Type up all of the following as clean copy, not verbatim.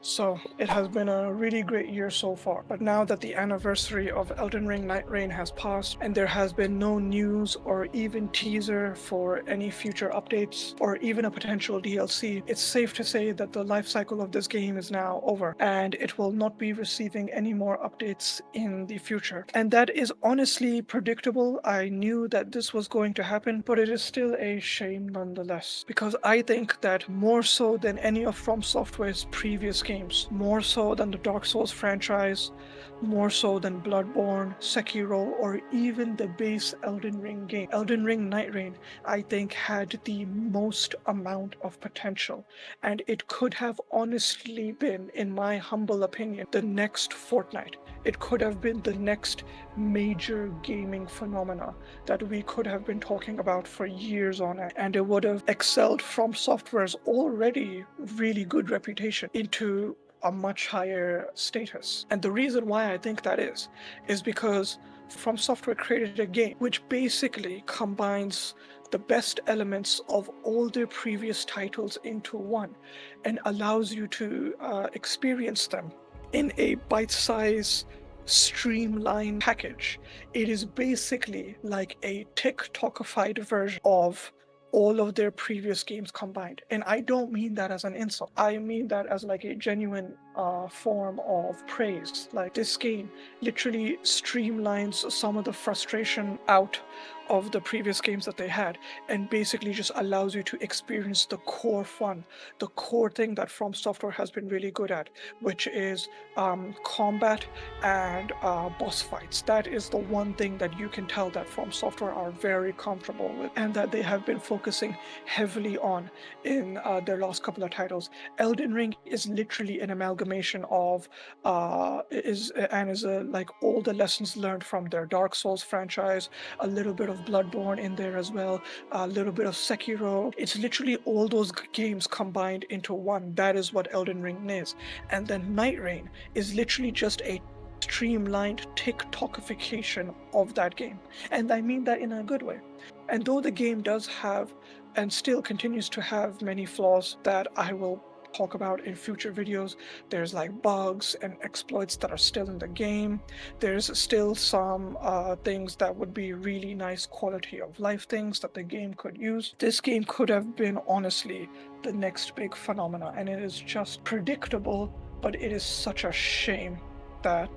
So, it has been a really great year so far, but now that the anniversary of Elden Ring Nightreign has passed and there has been no news or even teaser for any future updates or even a potential DLC, it's safe to say that the life cycle of this game is now over and it will not be receiving any more updates in the future. And that is honestly predictable. I knew that this was going to happen, but it is still a shame nonetheless, because I think that more so than any of From Software's previous games, more so than the Dark Souls franchise, more so than Bloodborne, Sekiro, or even the base Elden Ring game, Elden Ring Nightreign, I think had the most amount of potential, and it could have honestly been, in my humble opinion, the next Fortnite. It could have been the next major gaming phenomena that we could have been talking about for years on end, and it would have excelled From Software's already really good reputation into a much higher status. And the reason why I think that is because From Software created a game which basically combines the best elements of all their previous titles into one and allows you to experience them in a bite-sized streamlined package. It is basically like a TikTokified version of all of their previous games combined. And I don't mean that as an insult. I mean that as like a genuine form of praise. Like, this game literally streamlines some of the frustration out of the previous games that they had and basically just allows you to experience the core fun, the core thing that From Software has been really good at, which is combat and boss fights. That is the one thing that you can tell that From Software are very comfortable with and that they have been focusing heavily on in their last couple of titles. Elden Ring is literally an amalgamation of like all the lessons learned from their Dark Souls franchise, a little bit of Bloodborne in there as well, a little bit of Sekiro. It's literally all those games combined into one. That is what Elden Ring is. And then Nightreign is literally just a streamlined TikTokification of that game. And I mean that in a good way. And though the game does have and still continues to have many flaws that I will talk about in future videos, there's like bugs and exploits that are still in the game. There's still some things that would be really nice quality of life things that the game could use. This game could have been honestly the next big phenomena, and it is just predictable, but it is such a shame that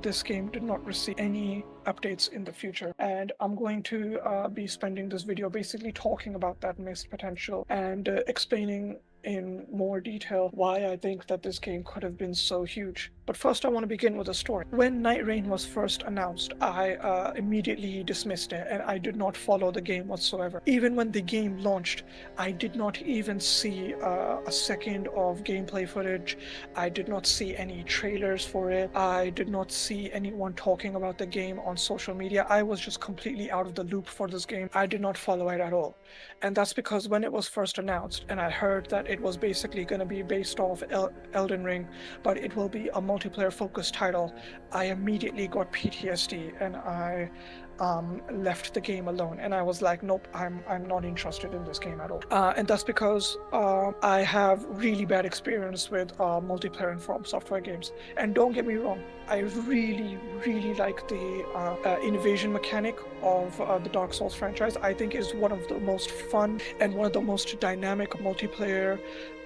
this game did not receive any updates in the future. And I'm going to be spending this video basically talking about that missed potential and explaining in more detail why I think that this game could have been so huge. But first I want to begin with a story. When Nightreign was first announced, I immediately dismissed it and I did not follow the game whatsoever. Even when the game launched, I did not even see a second of gameplay footage. I did not see any trailers for it. I did not see anyone talking about the game on social media. I was just completely out of the loop for this game. I did not follow it at all. And that's because when it was first announced and I heard that it was basically going to be based off Elden Ring, but it will be a multiplayer focused title, I immediately got PTSD and I left the game alone, and I was like, nope, I'm not interested in this game at all. And that's because I have really bad experience with multiplayer and From Software games. And don't get me wrong, I really like the invasion mechanic of the Dark Souls franchise. I think is one of the most fun and one of the most dynamic multiplayer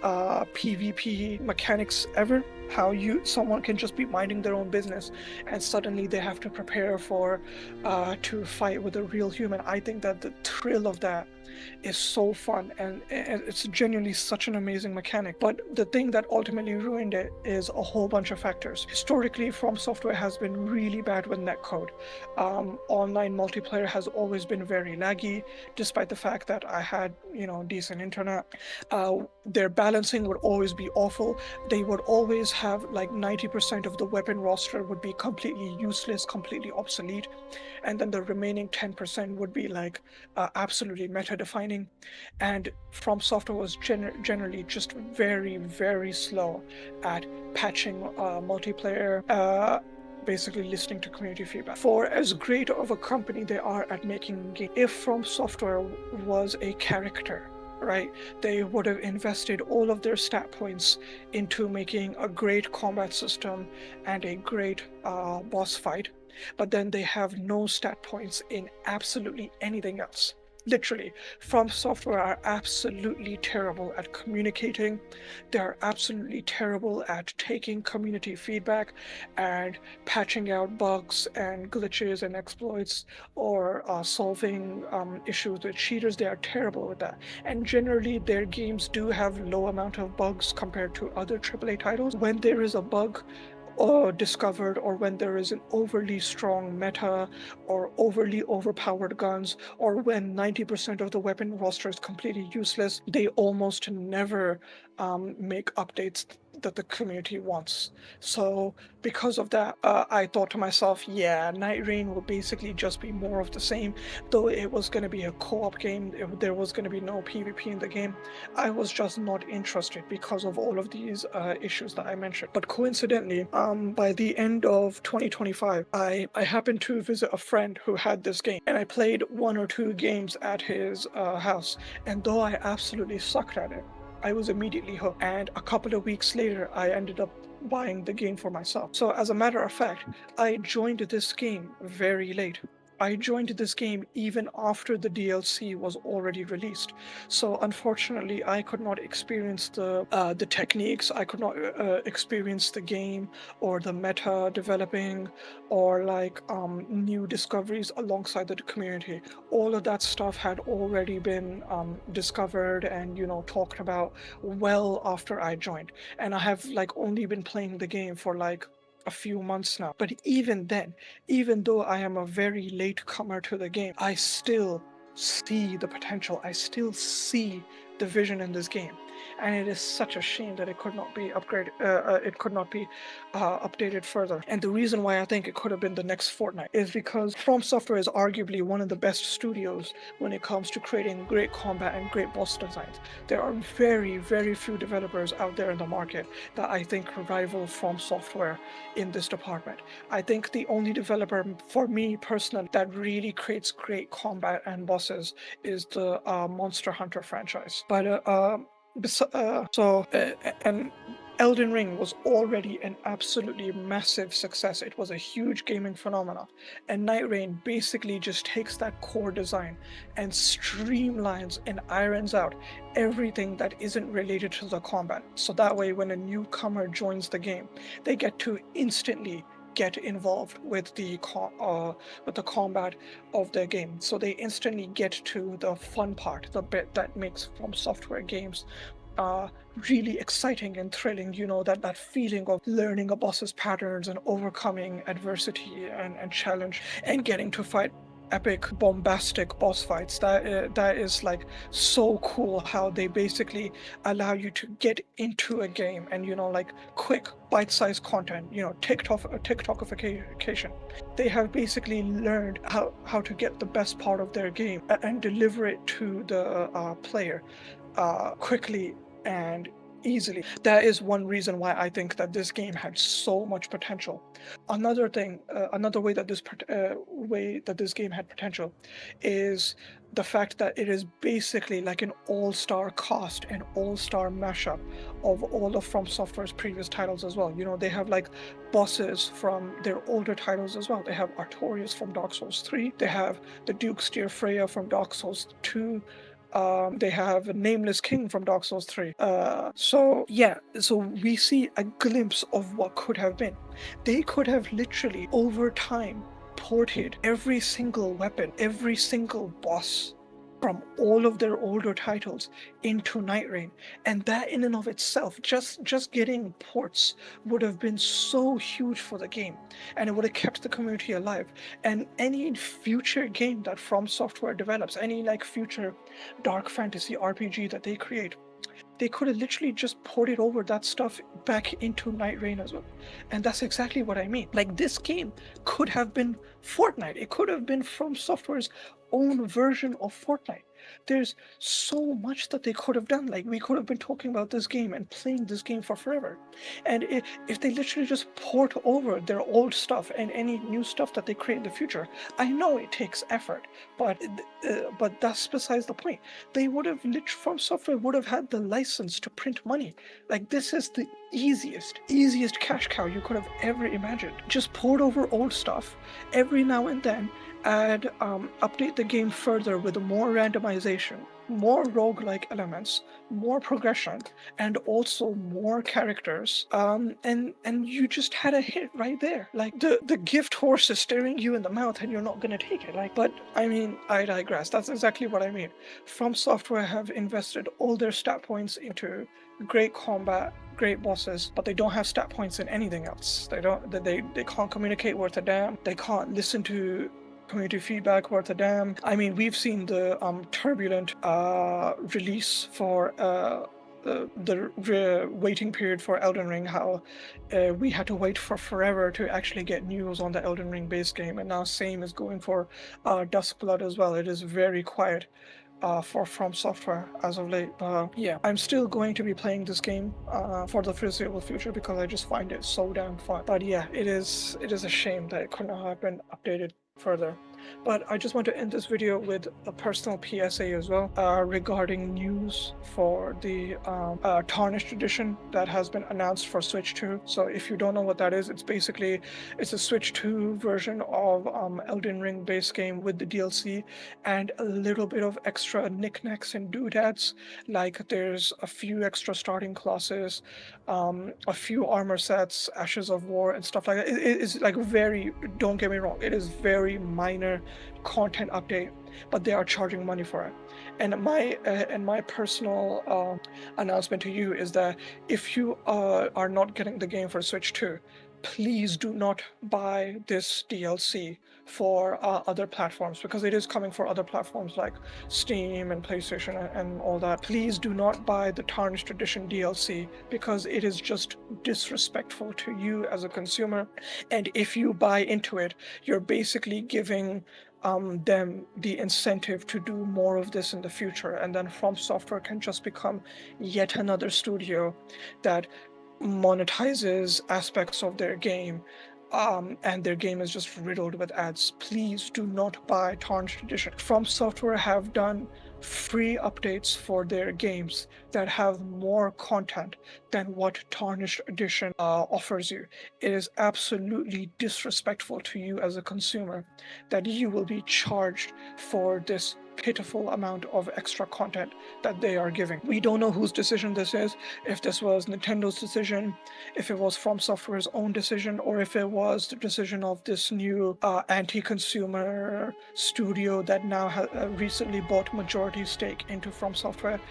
PvP mechanics ever. How someone can just be minding their own business and suddenly they have to prepare for to fight with a real human. I think that the thrill of that is so fun, and it's genuinely such an amazing mechanic. But the thing that ultimately ruined it is a whole bunch of factors. Historically, From Software has been really bad with netcode. Online multiplayer has always been very laggy, despite the fact that I had, decent internet. Their balancing would always be awful. They would always have like 90% of the weapon roster would be completely useless, completely obsolete, and then the remaining 10% would be like absolutely meta defining. And From Software was generally just very slow at patching multiplayer, basically listening to community feedback. For as great of a company they are at making games, if From Software was a character, right? They would have invested all of their stat points into making a great combat system and a great boss fight, but then they have no stat points in absolutely anything else. Literally, From Software are absolutely terrible at communicating. They are absolutely terrible at taking community feedback and patching out bugs and glitches and exploits, or solving issues with cheaters. They are terrible with that. And generally, their games do have low amount of bugs compared to other AAA titles. When there is a bug discovered, or when there is an overly strong meta or overly overpowered guns, or when 90% of the weapon roster is completely useless, they almost never make updates that the community wants. So because of that, I thought to myself, yeah, Nightreign will basically just be more of the same. Though it was going to be a co-op game, there was going to be no PvP in the game, I was just not interested because of all of these issues that I mentioned. But coincidentally, by the end of 2025, I happened to visit a friend who had this game, and I played 1 or 2 games at his house. And though I absolutely sucked at it, I was immediately hooked. And a couple of weeks later, I ended up buying the game for myself. So as a matter of fact, I joined this game very late. I joined this game even after the DLC was already released. So unfortunately, I could not experience the techniques. I could not experience the game or the meta developing, or like new discoveries alongside the community. All of that stuff had already been discovered and talked about well after I joined. And I have like only been playing the game for like a few months now. But even then, even though I am a very late comer to the game, I still see the potential. I still see the vision in this game, and it is such a shame that it could not be upgraded. It could not be updated further. And the reason why I think it could have been the next Fortnite is because From Software is arguably one of the best studios when it comes to creating great combat and great boss designs. There are very, very few developers out there in the market that I think rival From Software in this department. I think the only developer for me personally that really creates great combat and bosses is the Monster Hunter franchise. But and Elden Ring was already an absolutely massive success. It was a huge gaming phenomenon. And Nightreign basically just takes that core design and streamlines and irons out everything that isn't related to the combat. So that way, when a newcomer joins the game, they get to instantly get involved with the combat of their game. So they instantly get to the fun part, the bit that makes From Software games really exciting and thrilling. That feeling of learning a boss's patterns and overcoming adversity and challenge and getting to fight epic bombastic boss fights. That is like so cool how they basically allow you to get into a game and like quick bite-sized content, TikTokification. They have basically learned how to get the best part of their game and deliver it to the player quickly and easily. That is one reason why I think that this game had so much potential. Another way that this game had potential is the fact that it is basically like an all-star cast, an all-star mashup of all of From Software's previous titles as well. They have like bosses from their older titles as well. They have Artorias from Dark Souls 3. They have the Duke Steer Freya from Dark Souls 2. They have Nameless King from Dark Souls 3. So we see a glimpse of what could have been. They could have literally, over time, ported every single weapon, every single boss from all of their older titles into Nightreign. And that in and of itself, just getting ports would have been so huge for the game, and it would have kept the community alive. And any future game that From Software develops, any like future dark fantasy RPG that they create, they could have literally just ported over that stuff back into Nightreign as well. And that's exactly what I mean. Like, this game could have been Fortnite. It could have been From Software's own version of Fortnite. There's so much that they could have done. Like, we could have been talking about this game and playing this game for forever. And if they literally just port over their old stuff and any new stuff that they create in the future, I know it takes effort, but that's besides the point. They would have From Software would have had the license to print money. Like, this is the easiest cash cow you could have ever imagined. Just port over old stuff every now and then, and update the game further with more randomization, more roguelike elements, more progression, and also more characters. And you just had a hit right there. Like, the gift horse is staring you in the mouth and you're not gonna take it. Like, but I mean, I digress. That's exactly what I mean. From Software have invested all their stat points into great combat, great bosses, but they don't have stat points in anything else. They can't communicate worth a damn. They can't listen to community feedback worth a damn. I mean, we've seen the turbulent release for the waiting period for Elden Ring, how we had to wait for forever to actually get news on the Elden Ring base game, and now same is going for Duskblood as well. It is very quiet for From Software as of late. Yeah, I'm still going to be playing this game for the foreseeable future because I just find it so damn fun. But yeah, it is a shame that it couldn't have been updated further. But I just want to end this video with a personal PSA as well regarding news for the Tarnished Edition that has been announced for Switch 2. So if you don't know what that is, it's a Switch 2 version of Elden Ring base game with the DLC and a little bit of extra knickknacks and doodads. Like, there's a few extra starting classes, a few armor sets, Ashes of War, and stuff like that. It is like very, don't get me wrong, it is very minor content update, but they are charging money for it. And my personal announcement to you is that if you are not getting the game for Switch 2, please do not buy this DLC for other platforms, because it is coming for other platforms like Steam and PlayStation and all that. Please do not buy the Tarnished Edition DLC, because it is just disrespectful to you as a consumer. And if you buy into it, you're basically giving them the incentive to do more of this in the future, and then From Software can just become yet another studio that monetizes aspects of their game, and their game is just riddled with ads. Please do not buy Tarnished Edition. From Software have done free updates for their games that have more content than what Tarnished Edition offers you. It is absolutely disrespectful to you as a consumer that you will be charged for this pitiful amount of extra content that they are giving. We don't know whose decision this is, if this was Nintendo's decision, if it was From Software's own decision, or if it was the decision of this new anti-consumer studio that now recently bought majority stake into From Software.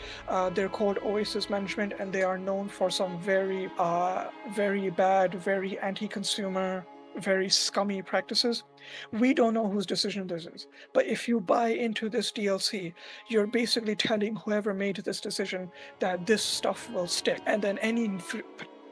They're called Oasis Management, and they are known for some very bad, very anti-consumer, very scummy practices. We don't know whose decision this is, but if you buy into this DLC, you're basically telling whoever made this decision that this stuff will stick, and then any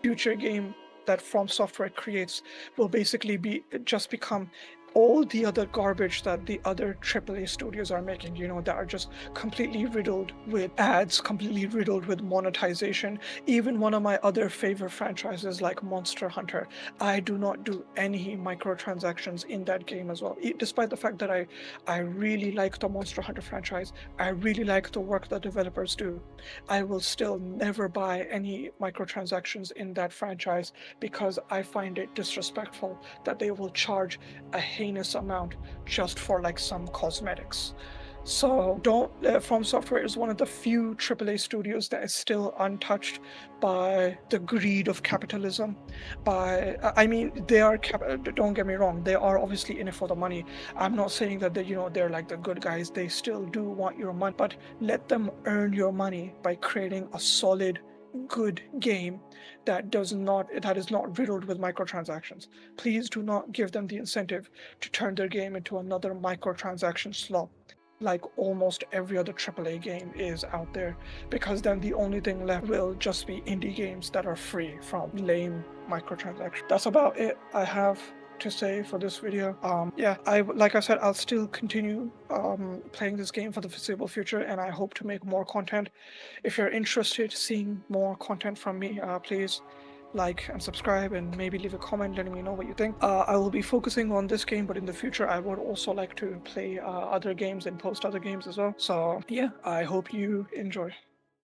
future game that From Software creates will basically just become all the other garbage that the other AAA studios are making, that are just completely riddled with ads, completely riddled with monetization. Even one of my other favorite franchises like Monster Hunter, I do not do any microtransactions in that game as well. Despite the fact that I really like the Monster Hunter franchise, I really like the work that developers do, I will still never buy any microtransactions in that franchise, because I find it disrespectful that they will charge a heinous amount just for like some cosmetics. So From Software is one of the few AAA studios that is still untouched by the greed of capitalism. Don't get me wrong, they are obviously in it for the money. I'm not saying that they're like the good guys. They still do want your money, but let them earn your money by creating a solid, good game that is not riddled with microtransactions. Please do not give them the incentive to turn their game into another microtransaction slop like almost every other AAA game is out there, because then the only thing left will just be indie games that are free from lame microtransactions. That's about it I have to say for this video. Yeah, like I said, I'll still continue playing this game for the foreseeable future, and I hope to make more content. If you're interested seeing more content from me, please like and subscribe, and maybe leave a comment letting me know what you think. I will be focusing on this game, but in the future I would also like to play other games and post other games as well. So yeah, I hope you enjoy.